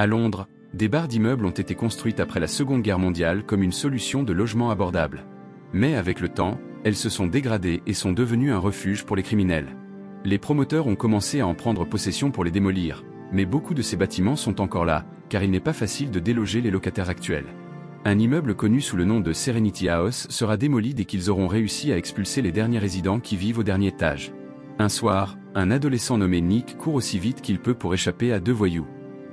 À Londres, des barres d'immeubles ont été construites après la Seconde Guerre mondiale comme une solution de logement abordable. Mais avec le temps, elles se sont dégradées et sont devenues un refuge pour les criminels. Les promoteurs ont commencé à en prendre possession pour les démolir, mais beaucoup de ces bâtiments sont encore là, car il n'est pas facile de déloger les locataires actuels. Un immeuble connu sous le nom de Serenity House sera démoli dès qu'ils auront réussi à expulser les derniers résidents qui vivent au dernier étage. Un soir, un adolescent nommé Nick court aussi vite qu'il peut pour échapper à deux voyous.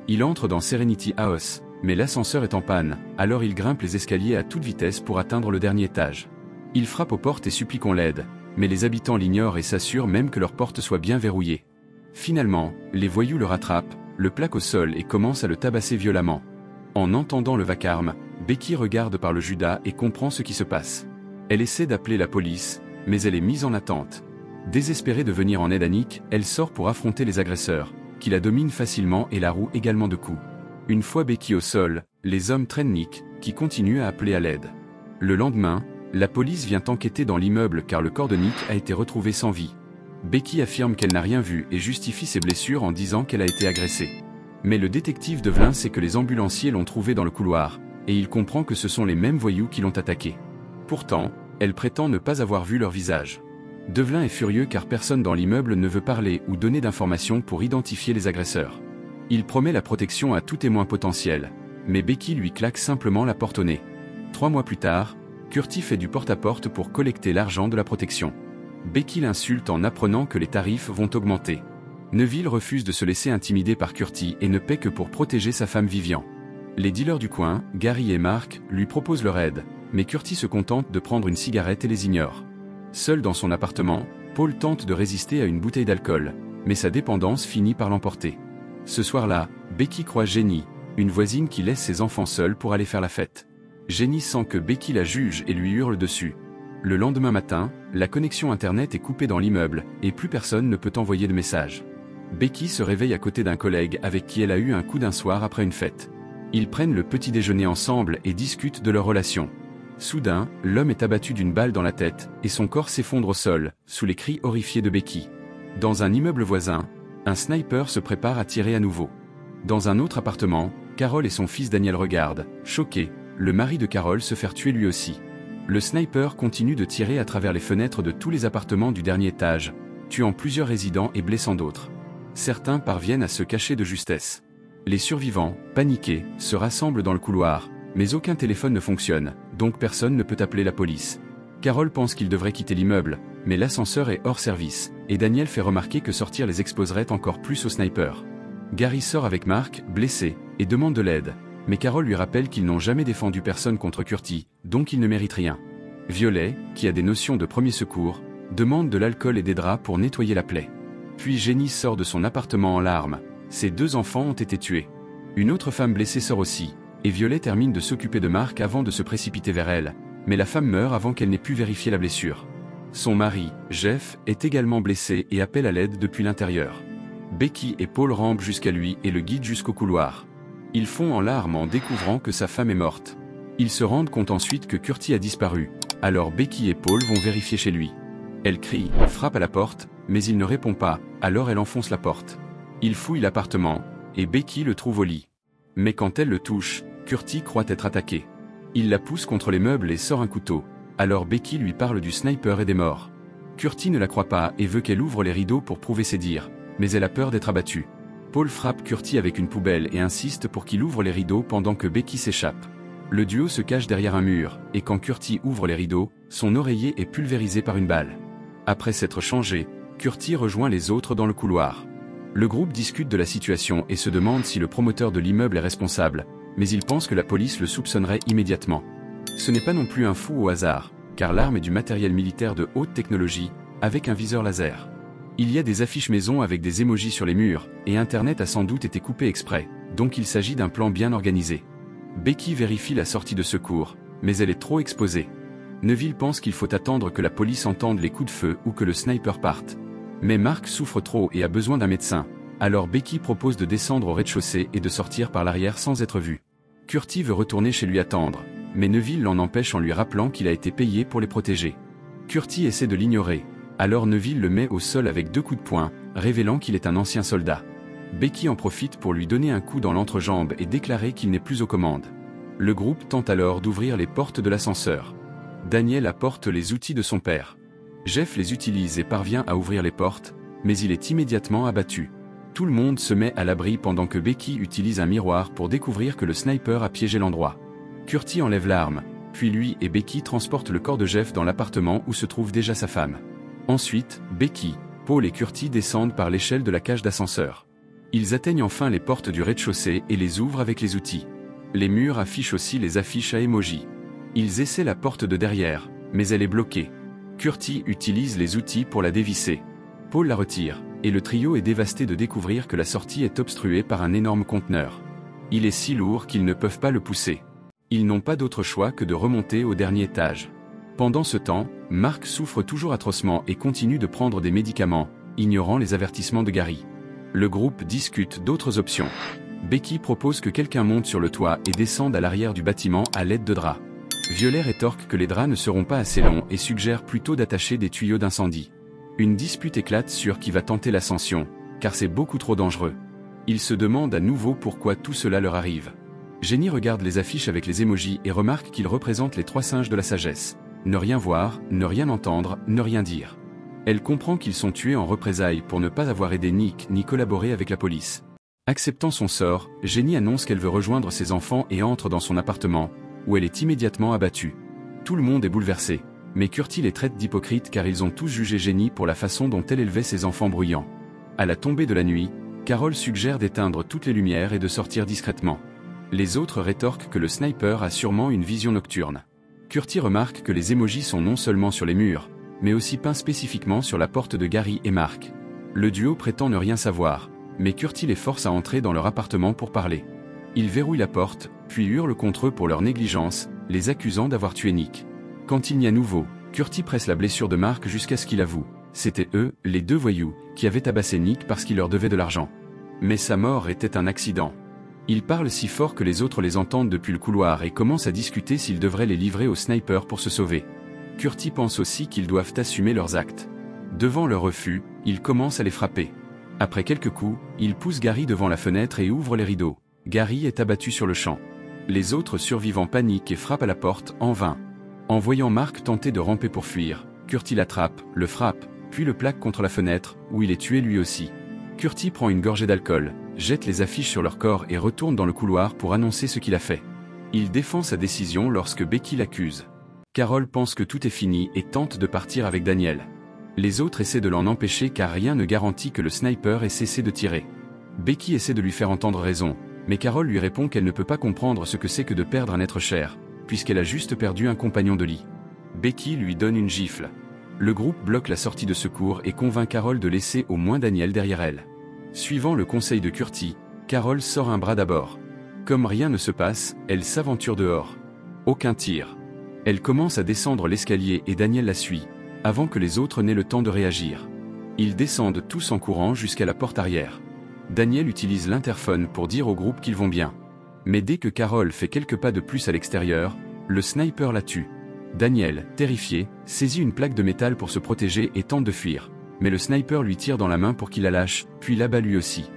Il entre dans Serenity House, mais l'ascenseur est en panne, alors il grimpe les escaliers à toute vitesse pour atteindre le dernier étage. Il frappe aux portes et supplie qu'on l'aide, mais les habitants l'ignorent et s'assurent même que leurs portes soient bien verrouillées. Finalement, les voyous le rattrapent, le plaquent au sol et commencent à le tabasser violemment. En entendant le vacarme, Becky regarde par le judas et comprend ce qui se passe. Elle essaie d'appeler la police, mais elle est mise en attente. Désespérée de venir en aide à Nick, elle sort pour affronter les agresseurs, qui la dominent facilement et la rouent également de coups. Une fois Becky au sol, les hommes traînent Nick, qui continue à appeler à l'aide. Le lendemain, la police vient enquêter dans l'immeuble car le corps de Nick a été retrouvé sans vie. Becky affirme qu'elle n'a rien vu et justifie ses blessures en disant qu'elle a été agressée. Mais le détective Devlin sait que les ambulanciers l'ont trouvée dans le couloir, et il comprend que ce sont les mêmes voyous qui l'ont attaquée. Pourtant, elle prétend ne pas avoir vu leur visage. Devlin est furieux car personne dans l'immeuble ne veut parler ou donner d'informations pour identifier les agresseurs. Il promet la protection à tout témoin potentiel, mais Becky lui claque simplement la porte au nez. 3 mois plus tard, Curtis fait du porte-à-porte pour collecter l'argent de la protection. Becky l'insulte en apprenant que les tarifs vont augmenter. Neville refuse de se laisser intimider par Curtis et ne paie que pour protéger sa femme Vivian. Les dealers du coin, Gary et Mark, lui proposent leur aide, mais Curtis se contente de prendre une cigarette et les ignore. Seul dans son appartement, Paul tente de résister à une bouteille d'alcool, mais sa dépendance finit par l'emporter. Ce soir-là, Becky croise Jenny, une voisine qui laisse ses enfants seuls pour aller faire la fête. Jenny sent que Becky la juge et lui hurle dessus. Le lendemain matin, la connexion internet est coupée dans l'immeuble, et plus personne ne peut envoyer de messages. Becky se réveille à côté d'un collègue avec qui elle a eu un coup d'un soir après une fête. Ils prennent le petit déjeuner ensemble et discutent de leur relation. Soudain, l'homme est abattu d'une balle dans la tête, et son corps s'effondre au sol, sous les cris horrifiés de Becky. Dans un immeuble voisin, un sniper se prépare à tirer à nouveau. Dans un autre appartement, Carol et son fils Daniel regardent, choqués, le mari de Carol se faire tuer lui aussi. Le sniper continue de tirer à travers les fenêtres de tous les appartements du dernier étage, tuant plusieurs résidents et blessant d'autres. Certains parviennent à se cacher de justesse. Les survivants, paniqués, se rassemblent dans le couloir, mais aucun téléphone ne fonctionne, donc personne ne peut appeler la police. Carol pense qu'il devrait quitter l'immeuble, mais l'ascenseur est hors service, et Daniel fait remarquer que sortir les exposerait encore plus au sniper. Gary sort avec Mark, blessé, et demande de l'aide, mais Carol lui rappelle qu'ils n'ont jamais défendu personne contre Curtis, donc il ne mérite rien. Violet, qui a des notions de premier secours, demande de l'alcool et des draps pour nettoyer la plaie. Puis Jenny sort de son appartement en larmes, ses 2 enfants ont été tués. Une autre femme blessée sort aussi, et Violet termine de s'occuper de Mark avant de se précipiter vers elle, mais la femme meurt avant qu'elle n'ait pu vérifier la blessure. Son mari, Jeff, est également blessé et appelle à l'aide depuis l'intérieur. Becky et Paul rampent jusqu'à lui et le guident jusqu'au couloir. Ils font en larmes en découvrant que sa femme est morte. Ils se rendent compte ensuite que Curtis a disparu, alors Becky et Paul vont vérifier chez lui. Elle crie, frappe à la porte, mais il ne répond pas, alors elle enfonce la porte. Il fouille l'appartement, et Becky le trouve au lit. Mais quand elle le touche, Curtis croit être attaqué. Il la pousse contre les meubles et sort un couteau, alors Becky lui parle du sniper et des morts. Curtis ne la croit pas et veut qu'elle ouvre les rideaux pour prouver ses dires, mais elle a peur d'être abattue. Paul frappe Curtis avec une poubelle et insiste pour qu'il ouvre les rideaux pendant que Becky s'échappe. Le duo se cache derrière un mur, et quand Curtis ouvre les rideaux, son oreiller est pulvérisé par une balle. Après s'être changé, Curtis rejoint les autres dans le couloir. Le groupe discute de la situation et se demande si le promoteur de l'immeuble est responsable, mais il pense que la police le soupçonnerait immédiatement. Ce n'est pas non plus un fou au hasard, car l'arme est du matériel militaire de haute technologie, avec un viseur laser. Il y a des affiches maison avec des émojis sur les murs, et Internet a sans doute été coupé exprès, donc il s'agit d'un plan bien organisé. Becky vérifie la sortie de secours, mais elle est trop exposée. Neville pense qu'il faut attendre que la police entende les coups de feu ou que le sniper parte. Mais Mark souffre trop et a besoin d'un médecin, alors Becky propose de descendre au rez-de-chaussée et de sortir par l'arrière sans être vue. Curtis veut retourner chez lui attendre, mais Neville l'en empêche en lui rappelant qu'il a été payé pour les protéger. Curtis essaie de l'ignorer, alors Neville le met au sol avec 2 coups de poing, révélant qu'il est un ancien soldat. Becky en profite pour lui donner un coup dans l'entrejambe et déclarer qu'il n'est plus aux commandes. Le groupe tente alors d'ouvrir les portes de l'ascenseur. Daniel apporte les outils de son père. Jeff les utilise et parvient à ouvrir les portes, mais il est immédiatement abattu. Tout le monde se met à l'abri pendant que Becky utilise un miroir pour découvrir que le sniper a piégé l'endroit. Curtis enlève l'arme, puis lui et Becky transportent le corps de Jeff dans l'appartement où se trouve déjà sa femme. Ensuite, Becky, Paul et Curtis descendent par l'échelle de la cage d'ascenseur. Ils atteignent enfin les portes du rez-de-chaussée et les ouvrent avec les outils. Les murs affichent aussi les affiches à emoji. Ils essaient la porte de derrière, mais elle est bloquée. Curtis utilise les outils pour la dévisser. Paul la retire, et le trio est dévasté de découvrir que la sortie est obstruée par un énorme conteneur. Il est si lourd qu'ils ne peuvent pas le pousser. Ils n'ont pas d'autre choix que de remonter au dernier étage. Pendant ce temps, Mark souffre toujours atrocement et continue de prendre des médicaments, ignorant les avertissements de Gary. Le groupe discute d'autres options. Becky propose que quelqu'un monte sur le toit et descende à l'arrière du bâtiment à l'aide de draps. Violet rétorque que les draps ne seront pas assez longs et suggère plutôt d'attacher des tuyaux d'incendie. Une dispute éclate sur qui va tenter l'ascension, car c'est beaucoup trop dangereux. Ils se demandent à nouveau pourquoi tout cela leur arrive. Jenny regarde les affiches avec les émojis et remarque qu'ils représentent les 3 singes de la sagesse. Ne rien voir, ne rien entendre, ne rien dire. Elle comprend qu'ils sont tués en représailles pour ne pas avoir aidé Nick ni collaboré avec la police. Acceptant son sort, Jenny annonce qu'elle veut rejoindre ses enfants et entre dans son appartement, où elle est immédiatement abattue. Tout le monde est bouleversé, mais Curtis les traite d'hypocrites car ils ont tous jugé Jenny pour la façon dont elle élevait ses enfants bruyants. À la tombée de la nuit, Carol suggère d'éteindre toutes les lumières et de sortir discrètement. Les autres rétorquent que le sniper a sûrement une vision nocturne. Curtis remarque que les émojis sont non seulement sur les murs, mais aussi peints spécifiquement sur la porte de Gary et Mark. Le duo prétend ne rien savoir, mais Curtis les force à entrer dans leur appartement pour parler. Il verrouille la porte, puis hurle contre eux pour leur négligence, les accusant d'avoir tué Nick. Quand il n'y a nouveau, Curtis presse la blessure de Mark jusqu'à ce qu'il avoue. C'était eux, les 2 voyous, qui avaient tabassé Nick parce qu'il leur devait de l'argent. Mais sa mort était un accident. Ils parlent si fort que les autres les entendent depuis le couloir et commencent à discuter s'ils devraient les livrer au sniper pour se sauver. Curtis pense aussi qu'ils doivent assumer leurs actes. Devant leur refus, ils commencent à les frapper. Après quelques coups, ils poussent Gary devant la fenêtre et ouvrent les rideaux. Gary est abattu sur le champ. Les autres survivants paniquent et frappent à la porte, en vain. En voyant Mark tenter de ramper pour fuir, Curtis l'attrape, le frappe, puis le plaque contre la fenêtre, où il est tué lui aussi. Curtis prend une gorgée d'alcool, jette les affiches sur leur corps et retourne dans le couloir pour annoncer ce qu'il a fait. Il défend sa décision lorsque Becky l'accuse. Carol pense que tout est fini et tente de partir avec Daniel. Les autres essaient de l'en empêcher car rien ne garantit que le sniper ait cessé de tirer. Becky essaie de lui faire entendre raison, mais Carol lui répond qu'elle ne peut pas comprendre ce que c'est que de perdre un être cher, puisqu'elle a juste perdu un compagnon de lit. Becky lui donne une gifle. Le groupe bloque la sortie de secours et convainc Carol de laisser au moins Daniel derrière elle. Suivant le conseil de Curtis, Carol sort un bras d'abord. Comme rien ne se passe, elle s'aventure dehors. Aucun tir. Elle commence à descendre l'escalier et Daniel la suit, avant que les autres n'aient le temps de réagir. Ils descendent tous en courant jusqu'à la porte arrière. Daniel utilise l'interphone pour dire au groupe qu'ils vont bien. Mais dès que Carol fait quelques pas de plus à l'extérieur, le sniper la tue. Daniel, terrifié, saisit une plaque de métal pour se protéger et tente de fuir. Mais le sniper lui tire dans la main pour qu'il la lâche, puis l'abat lui aussi.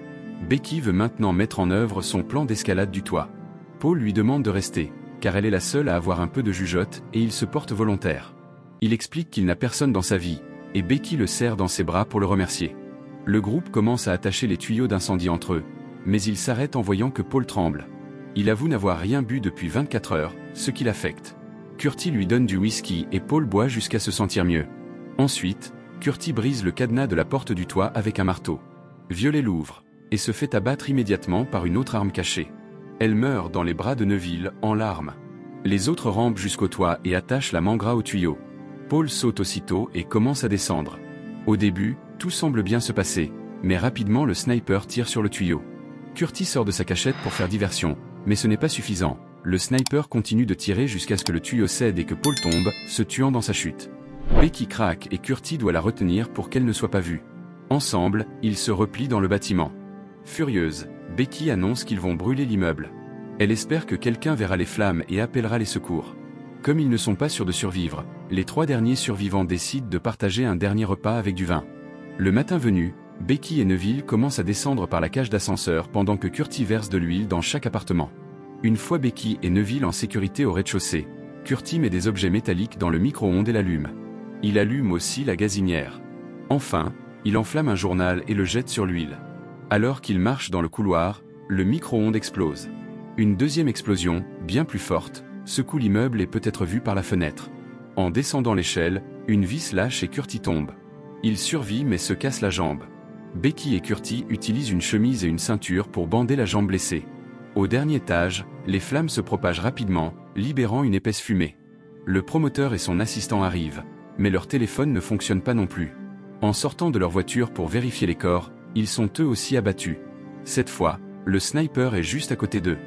Becky veut maintenant mettre en œuvre son plan d'escalade du toit. Paul lui demande de rester, car elle est la seule à avoir un peu de jugeote et il se porte volontaire. Il explique qu'il n'a personne dans sa vie, et Becky le serre dans ses bras pour le remercier. Le groupe commence à attacher les tuyaux d'incendie entre eux, mais il s'arrête en voyant que Paul tremble. Il avoue n'avoir rien bu depuis 24 heures, ce qui l'affecte. Curtis lui donne du whisky et Paul boit jusqu'à se sentir mieux. Ensuite, Curtis brise le cadenas de la porte du toit avec un marteau. Violet l'ouvre, et se fait abattre immédiatement par une autre arme cachée. Elle meurt dans les bras de Neville, en larmes. Les autres rampent jusqu'au toit et attachent la mangra au tuyau. Paul saute aussitôt et commence à descendre. Au début, tout semble bien se passer, mais rapidement le sniper tire sur le tuyau. Curtis sort de sa cachette pour faire diversion, mais ce n'est pas suffisant. Le sniper continue de tirer jusqu'à ce que le tuyau cède et que Paul tombe, se tuant dans sa chute. Becky craque et Curtis doit la retenir pour qu'elle ne soit pas vue. Ensemble, ils se replient dans le bâtiment. Furieuse, Becky annonce qu'ils vont brûler l'immeuble. Elle espère que quelqu'un verra les flammes et appellera les secours. Comme ils ne sont pas sûrs de survivre, les 3 derniers survivants décident de partager un dernier repas avec du vin. Le matin venu, Becky et Neville commencent à descendre par la cage d'ascenseur pendant que Curtis verse de l'huile dans chaque appartement. Une fois Becky et Neville en sécurité au rez-de-chaussée, Curtis met des objets métalliques dans le micro-ondes et l'allume. Il allume aussi la gazinière. Enfin, il enflamme un journal et le jette sur l'huile. Alors qu'il marche dans le couloir, le micro-ondes explose. Une deuxième explosion, bien plus forte, secoue l'immeuble et peut être vue par la fenêtre. En descendant l'échelle, une vis lâche et Curtis tombe. Il survit mais se casse la jambe. Becky et Curtis utilisent une chemise et une ceinture pour bander la jambe blessée. Au dernier étage, les flammes se propagent rapidement, libérant une épaisse fumée. Le promoteur et son assistant arrivent, mais leur téléphone ne fonctionne pas non plus. En sortant de leur voiture pour vérifier les corps, ils sont eux aussi abattus. Cette fois, le sniper est juste à côté d'eux.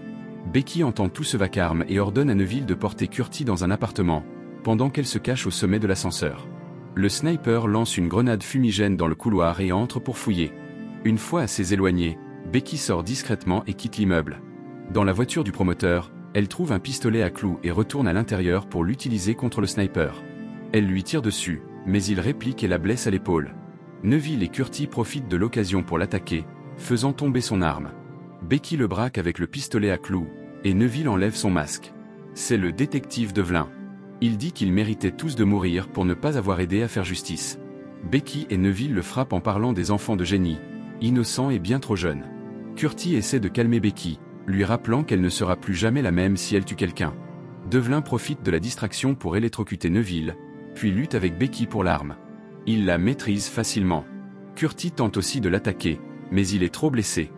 Becky entend tout ce vacarme et ordonne à Neville de porter Curtis dans un appartement, pendant qu'elle se cache au sommet de l'ascenseur. Le sniper lance une grenade fumigène dans le couloir et entre pour fouiller. Une fois assez éloignée, Becky sort discrètement et quitte l'immeuble. Dans la voiture du promoteur, elle trouve un pistolet à clous et retourne à l'intérieur pour l'utiliser contre le sniper. Elle lui tire dessus, mais il réplique et la blesse à l'épaule. Neville et Curtis profitent de l'occasion pour l'attaquer, faisant tomber son arme. Becky le braque avec le pistolet à clous, et Neville enlève son masque. C'est le détective Devlin. Il dit qu'ils méritaient tous de mourir pour ne pas avoir aidé à faire justice. Becky et Neville le frappent en parlant des enfants de génie, innocents et bien trop jeunes. Curtis essaie de calmer Becky, lui rappelant qu'elle ne sera plus jamais la même si elle tue quelqu'un. Devlin profite de la distraction pour électrocuter Neville, puis lutte avec Becky pour l'arme. Il la maîtrise facilement. Curtis tente aussi de l'attaquer, mais il est trop blessé.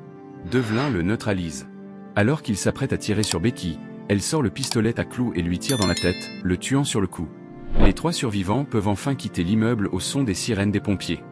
Devlin le neutralise. Alors qu'il s'apprête à tirer sur Becky, elle sort le pistolet à clous et lui tire dans la tête, le tuant sur le coup. Les trois survivants peuvent enfin quitter l'immeuble au son des sirènes des pompiers.